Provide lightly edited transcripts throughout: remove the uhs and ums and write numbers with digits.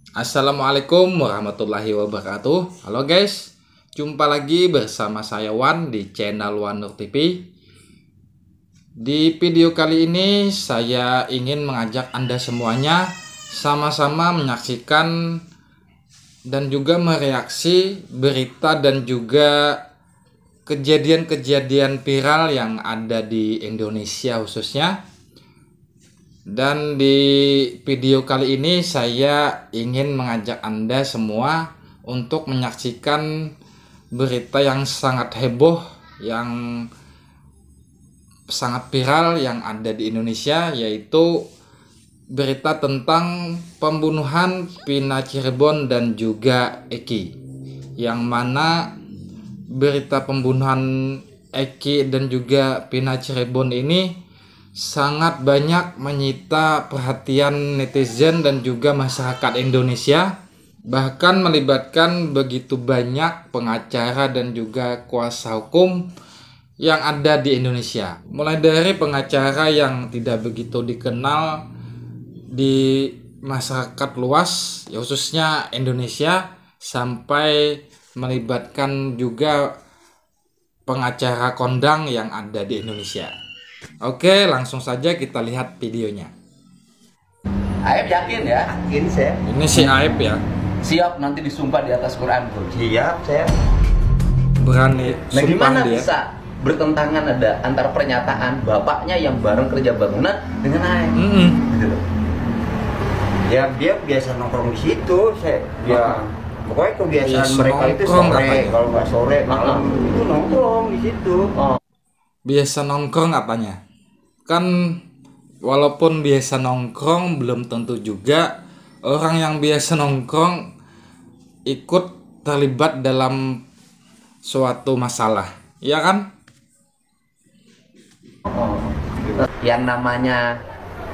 Assalamualaikum warahmatullahi wabarakatuh. Halo guys, jumpa lagi bersama saya Wan di channel Wan Nur TV. Di video kali ini saya ingin mengajak Anda semuanya sama-sama menyaksikan dan juga mereaksi berita dan juga kejadian-kejadian viral yang ada di Indonesia khususnya. Dan di video kali ini saya ingin mengajak Anda semua untuk menyaksikan berita yang sangat heboh, yang sangat viral yang ada di Indonesia, yaitu berita tentang pembunuhan Vina Cirebon dan juga Eki. Yang mana berita pembunuhan Eki dan juga Vina Cirebon ini sangat banyak menyita perhatian netizen dan juga masyarakat Indonesia, bahkan melibatkan begitu banyak pengacara dan juga kuasa hukum yang ada di Indonesia. Mulai dari pengacara yang tidak begitu dikenal di masyarakat luas, ya khususnya Indonesia, sampai melibatkan juga pengacara kondang yang ada di Indonesia. Oke, langsung saja kita lihat videonya. Aib yakin ya? Yakin saya. Ini si Aib ya. Siap nanti disumpah di atas Quran tuh. Siap saya. Berani Nah sumpah gimana dia. bisa bertentangan ada antara pernyataan bapaknya yang bareng kerja bangunan dengan Aib? Gitu loh. Ya dia biasa nongkrong di situ. Dia pokoknya kebiasaan Biasa mereka itu nongkrong sore, katanya. kalau nggak sore malam itu nongkrong di situ. Biasa nongkrong katanya. Kan walaupun biasa nongkrong belum tentu juga orang yang biasa nongkrong ikut terlibat dalam suatu masalah, ya kan? Yang namanya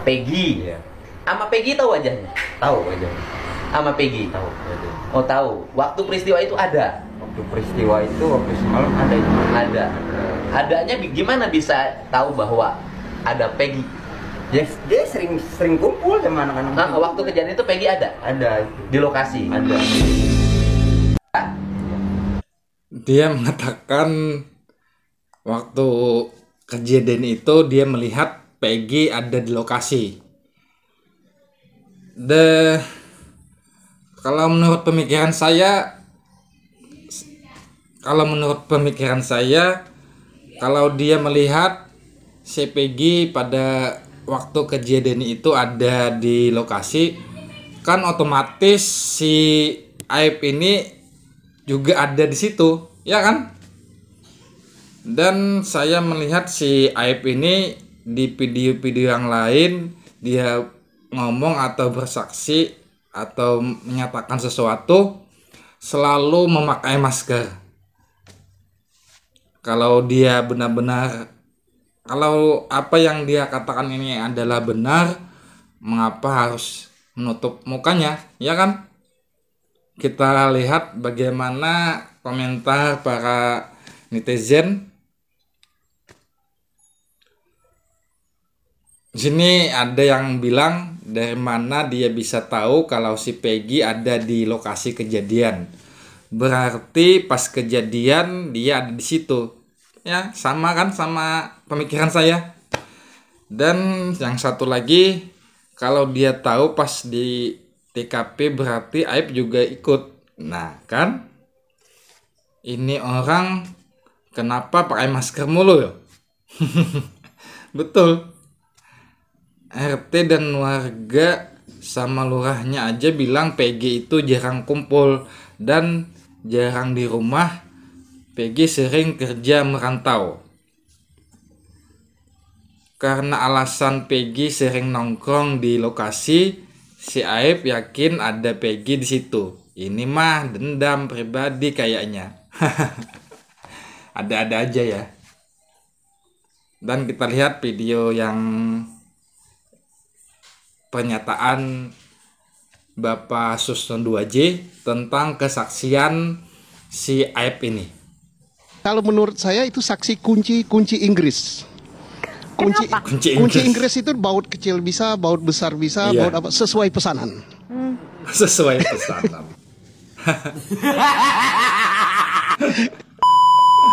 Peggy. Iya. Sama Peggy tahu wajahnya? Tahu aja. Sama Peggy. Tahu aja. Oh tahu. Waktu peristiwa itu ada. Waktu peristiwa itu waktu semalam ada itu. Ada. Adanya gimana bisa tahu bahwa ada Peggy? Dia sering kumpul sama anak-anak. Nah, waktu kejadian itu Peggy ada Ada. di lokasi. Ada. Dia mengatakan waktu kejadian itu dia melihat Peggy ada di lokasi. Kalau menurut pemikiran saya, kalau dia melihat si Peggy pada waktu kejadian itu ada di lokasi, kan otomatis si Aib ini juga ada di situ, ya kan? Dan saya melihat si Aib ini di video-video yang lain dia ngomong atau bersaksi atau menyatakan sesuatu selalu memakai masker. Kalau dia benar-benar, kalau apa yang dia katakan ini adalah benar, mengapa harus menutup mukanya, ya kan? Kita lihat bagaimana komentar para netizen. Di sini ada yang bilang, dari mana dia bisa tahu kalau si Peggy ada di lokasi kejadian? Berarti pas kejadian dia ada di situ. Ya, sama kan sama pemikiran saya. Dan yang satu lagi, kalau dia tahu pas di TKP berarti Aib juga ikut. Nah, kan? Ini orang kenapa pakai masker mulu ya? Betul. RT dan warga sama lurahnya aja bilang Peggy itu jarang kumpul dan jarang di rumah. Peggy sering kerja merantau. Karena alasan Peggy sering nongkrong di lokasi, si Aib yakin ada Peggy di situ. Ini mah dendam pribadi kayaknya. Ada-ada aja ya. Dan kita lihat video yang pernyataan Bapak Susno 2J tentang kesaksian si Aib ini. Kalau menurut saya itu saksi kunci Inggris. Kunci Kunci Inggris itu baut kecil bisa, baut besar bisa, Iya. baut apa sesuai pesanan. sesuai pesanan.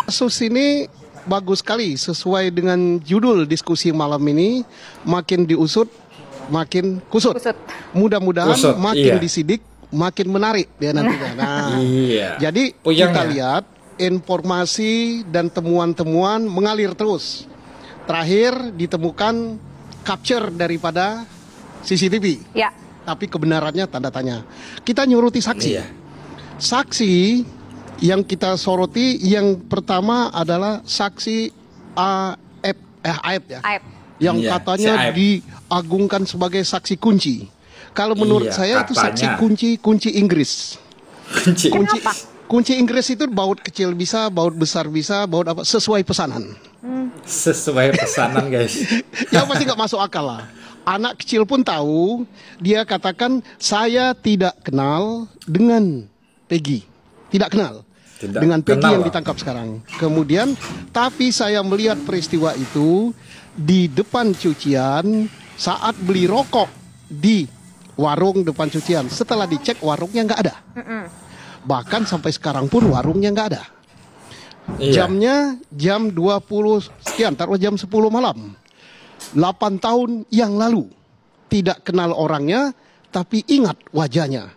Kasus ini bagus sekali sesuai dengan judul diskusi malam ini, makin diusut makin kusut. Mudah-mudahan Kusut, makin iya. disidik makin menarik dia nantinya. Nah, Iya. jadi Puyeng kita ya? lihat informasi dan temuan-temuan mengalir terus. Terakhir ditemukan capture daripada CCTV. Ya. Tapi kebenarannya tanda tanya. Kita nyuruti saksi. Iya. Saksi yang kita soroti yang pertama adalah saksi Aep ya. Aib. Yang Iya, katanya si Aep. diagungkan sebagai saksi kunci. Kalau menurut Iya, saya itu saksi katanya. kunci Inggris. Kunci. Kunci Inggris itu baut kecil bisa, baut besar bisa, baut apa sesuai pesanan. Sesuai pesanan, guys. Ya pasti nggak masuk akal lah. Anak kecil pun tahu, dia katakan saya tidak kenal dengan Peggy. Tidak kenal. Tidak Dengan Peggy kenal yang lah. ditangkap sekarang. Kemudian, tapi saya melihat peristiwa itu di depan cucian saat beli rokok di warung depan cucian. Setelah dicek warungnya nggak ada. Bahkan sampai sekarang pun warungnya nggak ada. Iya. Jamnya jam 20 sekian, taruh jam 10 malam. 8 tahun yang lalu. Tidak kenal orangnya, tapi ingat wajahnya.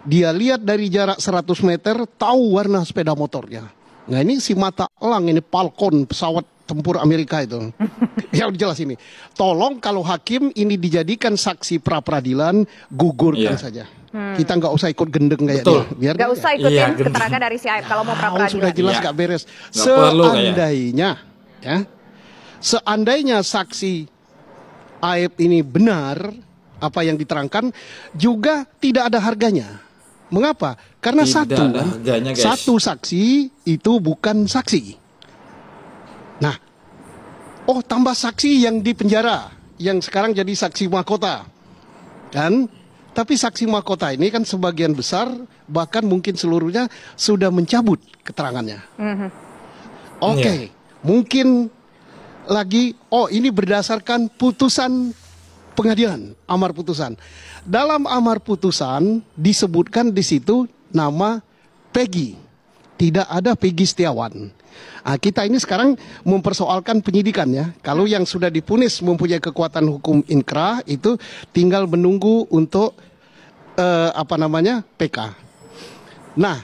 Dia lihat dari jarak 100 meter, tahu warna sepeda motornya. Nah ini si mata elang, ini Falcon, pesawat tempur Amerika itu. Ya udah jelas ini. Tolong kalau hakim ini dijadikan saksi pra-peradilan, gugurkan Iya. saja. Kita nggak usah ikut gendeng kayak Betul. dia. Biar Gak dia- usah ikutin Iya, gendeng. keterangan dari si Aib kalau mau Tahu pra-peradilan. sudah jelas Iya. nggak beres. Nggak perlu kayak. Seandainya saksi Aib ini benar apa yang diterangkan, juga tidak ada harganya. Mengapa? Karena Tidak satu ada harganya, guys. satu saksi itu bukan saksi. Nah, tambah saksi yang di penjara, yang sekarang jadi saksi mahkota, kan? Tapi saksi mahkota ini kan sebagian besar, bahkan mungkin seluruhnya sudah mencabut keterangannya. Oke, mungkin lagi, ini berdasarkan putusan pengadilan, amar putusan. Dalam amar putusan disebutkan di situ nama Peggy, tidak ada Peggy Setiawan. Nah, kita ini sekarang mempersoalkan penyidikan ya. Kalau yang sudah dipunis mempunyai kekuatan hukum inkrah itu tinggal menunggu untuk PK. Nah,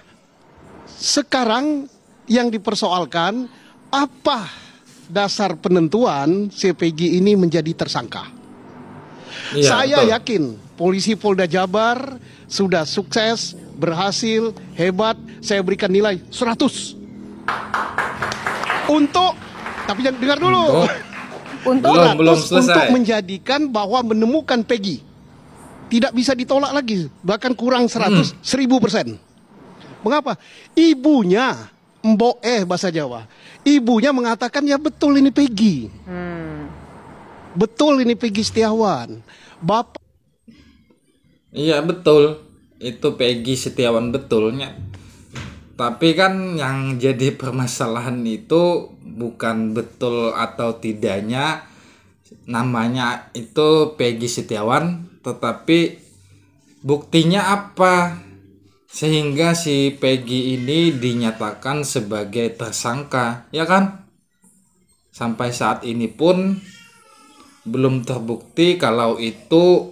sekarang yang dipersoalkan apa dasar penentuan si Peggy ini menjadi tersangka? Iya, Saya betul. yakin polisi Polda Jabar sudah sukses, berhasil, hebat. Saya berikan nilai 100. Tapi jangan dengar dulu. Untuk Belum 100 selesai. untuk menjadikan bahwa menemukan Peggy. Tidak bisa ditolak lagi. Bahkan kurang 100, 1000%. Mengapa? Ibunya, bahasa Jawa. Ibunya mengatakan ya betul ini Peggy. Betul ini Peggy Setiawan. Bapak Iya betul, itu Peggy Setiawan betulnya. Tapi kan yang jadi permasalahan itu bukan betul atau tidaknya namanya itu Peggy Setiawan, tetapi buktinya apa sehingga si Peggy ini dinyatakan sebagai tersangka, ya kan? Sampai saat ini pun belum terbukti kalau itu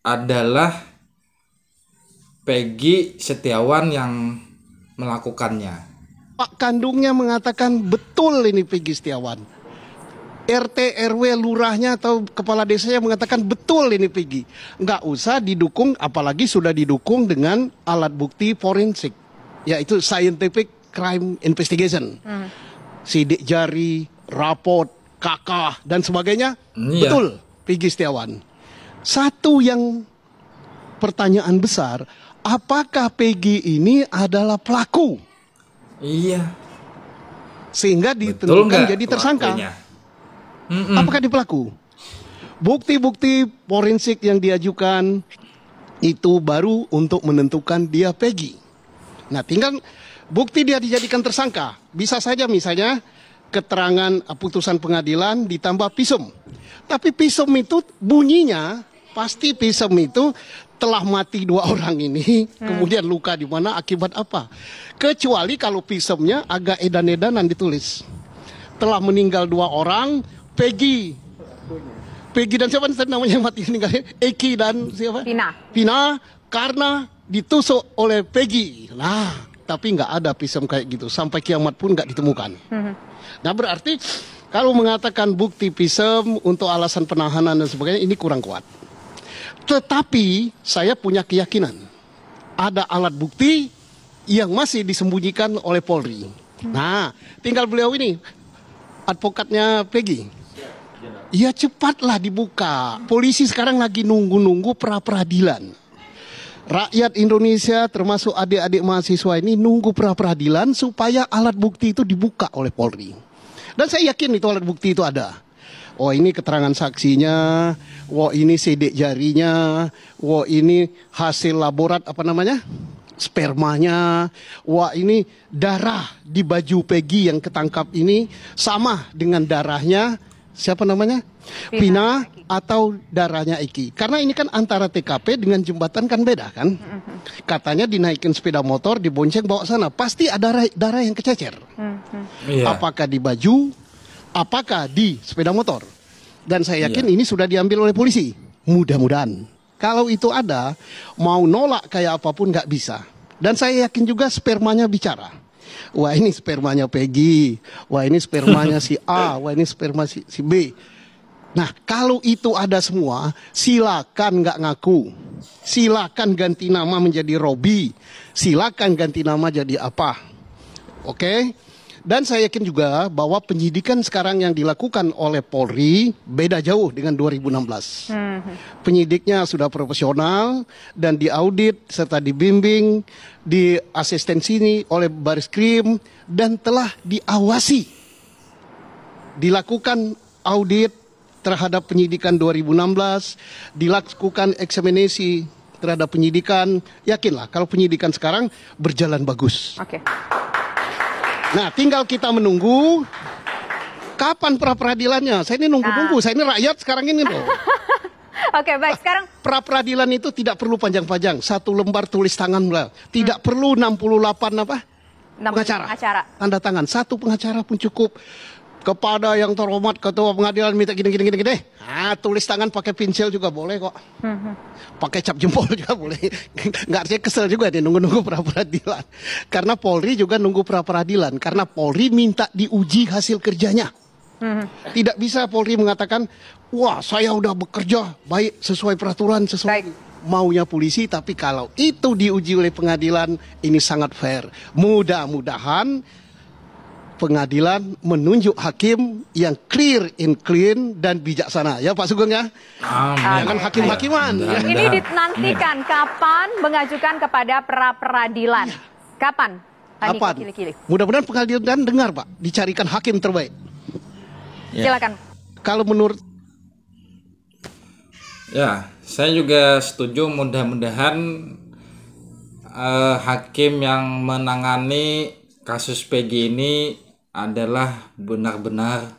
adalah Peggy Setiawan yang melakukannya. Pak kandungnya mengatakan betul ini Peggy Setiawan. RT RW lurahnya atau kepala desanya mengatakan betul ini Peggy. Nggak usah didukung, apalagi sudah didukung dengan alat bukti forensik, yaitu scientific crime investigation. Sidik jari, raport, kakah dan sebagainya. Iya. Betul Peggy Setiawan. Satu yang pertanyaan besar, apakah Peggy ini adalah pelaku Iya. sehingga Betul ditentukan nggak jadi tersangka? pelakunya? Apakah dia pelaku? Bukti-bukti forensik yang diajukan itu baru untuk menentukan dia Peggy. Nah, tinggal bukti dia dijadikan tersangka. Bisa saja misalnya keterangan putusan pengadilan ditambah visum. Tapi visum itu bunyinya pasti Pisem itu telah mati 2 orang ini, kemudian luka di mana akibat apa? Kecuali kalau Pisemnya agak edan-edanan ditulis. Telah meninggal 2 orang, Peggy dan siapa namanya yang mati meninggal? Eki dan siapa? Pina karena ditusuk oleh Peggy. Nah, tapi nggak ada Pisem kayak gitu. Sampai kiamat pun nggak ditemukan. Nah, berarti kalau mengatakan bukti Pisem untuk alasan penahanan dan sebagainya, ini kurang kuat. Tetapi saya punya keyakinan ada alat bukti yang masih disembunyikan oleh Polri. Nah, tinggal beliau ini, advokatnya Peggy. Ya cepatlah dibuka. Polisi sekarang lagi nunggu-nunggu pra-peradilan. Rakyat Indonesia termasuk adik-adik mahasiswa ini nunggu pra-peradilan supaya alat bukti itu dibuka oleh Polri. Dan saya yakin itu alat bukti itu ada. Oh ini keterangan saksinya, wah ini sidik jarinya, wah ini hasil laborat spermanya, wah ini darah di baju Peggy yang ketangkap ini sama dengan darahnya siapa namanya? Pina atau darahnya Eki. Karena ini kan antara TKP dengan jembatan kan beda kan? Katanya dinaikin sepeda motor, dibonceng bawa sana, pasti ada darah yang kececer. Apakah di baju? Apakah di sepeda motor? Dan saya yakin ini sudah diambil oleh polisi. Mudah-mudahan. Kalau itu ada, mau nolak kayak apapun nggak bisa. Dan saya yakin juga spermanya bicara. Wah ini spermanya Peggy. Wah ini spermanya si A. Wah ini sperma si B. Nah kalau itu ada semua, silakan nggak ngaku. Silakan ganti nama menjadi Robi. Silakan ganti nama jadi apa. Oke? Dan saya yakin juga bahwa penyidikan sekarang yang dilakukan oleh Polri beda jauh dengan 2016. Penyidiknya sudah profesional dan diaudit serta dibimbing, diasistensi ini oleh Baris-Krim dan telah diawasi. Dilakukan audit terhadap penyidikan 2016, dilakukan eksaminasi terhadap penyidikan. Yakinlah kalau penyidikan sekarang berjalan bagus. Oke. Nah, tinggal kita menunggu kapan pra-peradilannya. Saya ini nunggu-nunggu. Saya ini rakyat sekarang ini loh. Oke, baik. Sekarang Pra-peradilan itu tidak perlu panjang-panjang. 1 lembar tulis tangan lah. Tidak perlu 68 apa? Pengacara. Tanda tangan. 1 pengacara pun cukup. Kepada yang terhormat ketua pengadilan minta gini. Nah, tulis tangan pakai pensil juga boleh kok. Pakai cap jempol juga boleh. Nggak artinya kesel juga dia nunggu-nunggu pra-peradilan. Karena Polri juga nunggu pra-peradilan. Karena Polri minta diuji hasil kerjanya. Tidak bisa Polri mengatakan, wah saya udah bekerja baik sesuai peraturan, sesuai maunya polisi. Tapi kalau itu diuji oleh pengadilan, ini sangat fair. Mudah-mudahan pengadilan menunjuk hakim yang clear and clean dan bijaksana. Ya Pak Sugeng ya. Jangan hakim-hakiman. Ya. Ini dinantikan kapan mengajukan kepada pra-peradilan. Kapan? Kapan? Mudah-mudahan pengadilan dengar Pak. Dicarikan hakim terbaik. Silakan. Kalau menurut ya, saya juga setuju. Mudah-mudahan hakim yang menangani kasus Peggy ini adalah benar-benar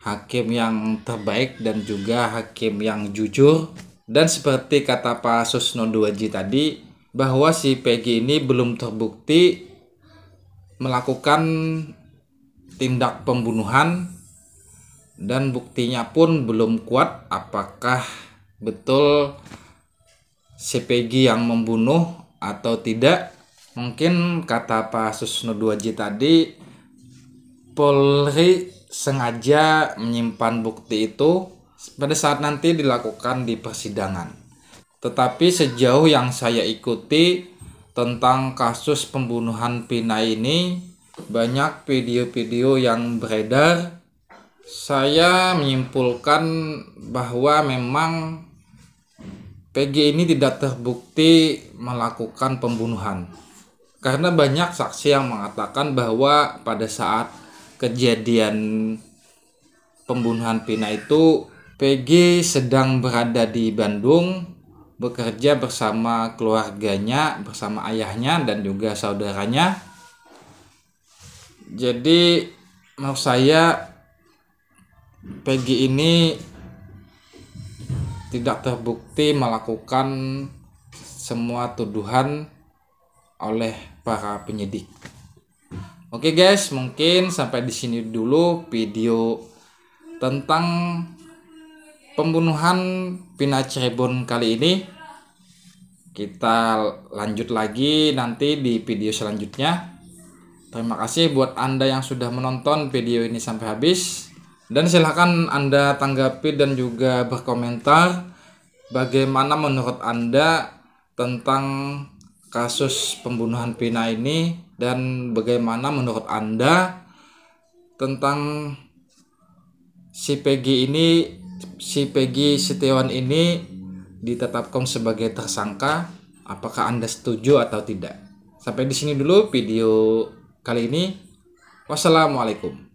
hakim yang terbaik dan juga hakim yang jujur. Dan seperti kata Pak Susno Duwaji tadi, bahwa si Peggy ini belum terbukti melakukan tindak pembunuhan dan buktinya pun belum kuat apakah betul si Peggy yang membunuh atau tidak. Mungkin kata Pak Susno Duwaji tadi, Polri sengaja menyimpan bukti itu pada saat nanti dilakukan di persidangan. Tetapi sejauh yang saya ikuti tentang kasus pembunuhan Pina ini, banyak video-video yang beredar. Saya menyimpulkan bahwa memang Peggy ini tidak terbukti melakukan pembunuhan. Karena banyak saksi yang mengatakan bahwa pada saat kejadian pembunuhan Pina itu, Peggy sedang berada di Bandung, bekerja bersama keluarganya, bersama ayahnya dan juga saudaranya. Jadi menurut saya Peggy ini tidak terbukti melakukan semua tuduhan oleh para penyidik. Oke guys, mungkin sampai di sini dulu video tentang pembunuhan Vina Cirebon kali ini. Kita lanjut lagi nanti di video selanjutnya. Terima kasih buat Anda yang sudah menonton video ini sampai habis. Dan silahkan Anda tanggapi dan juga berkomentar bagaimana menurut Anda tentang kasus pembunuhan Vina ini, dan bagaimana menurut Anda tentang si Peggy Setiawan ini ditetapkan sebagai tersangka. Apakah Anda setuju atau tidak? Sampai di sini dulu video kali ini. Wassalamualaikum.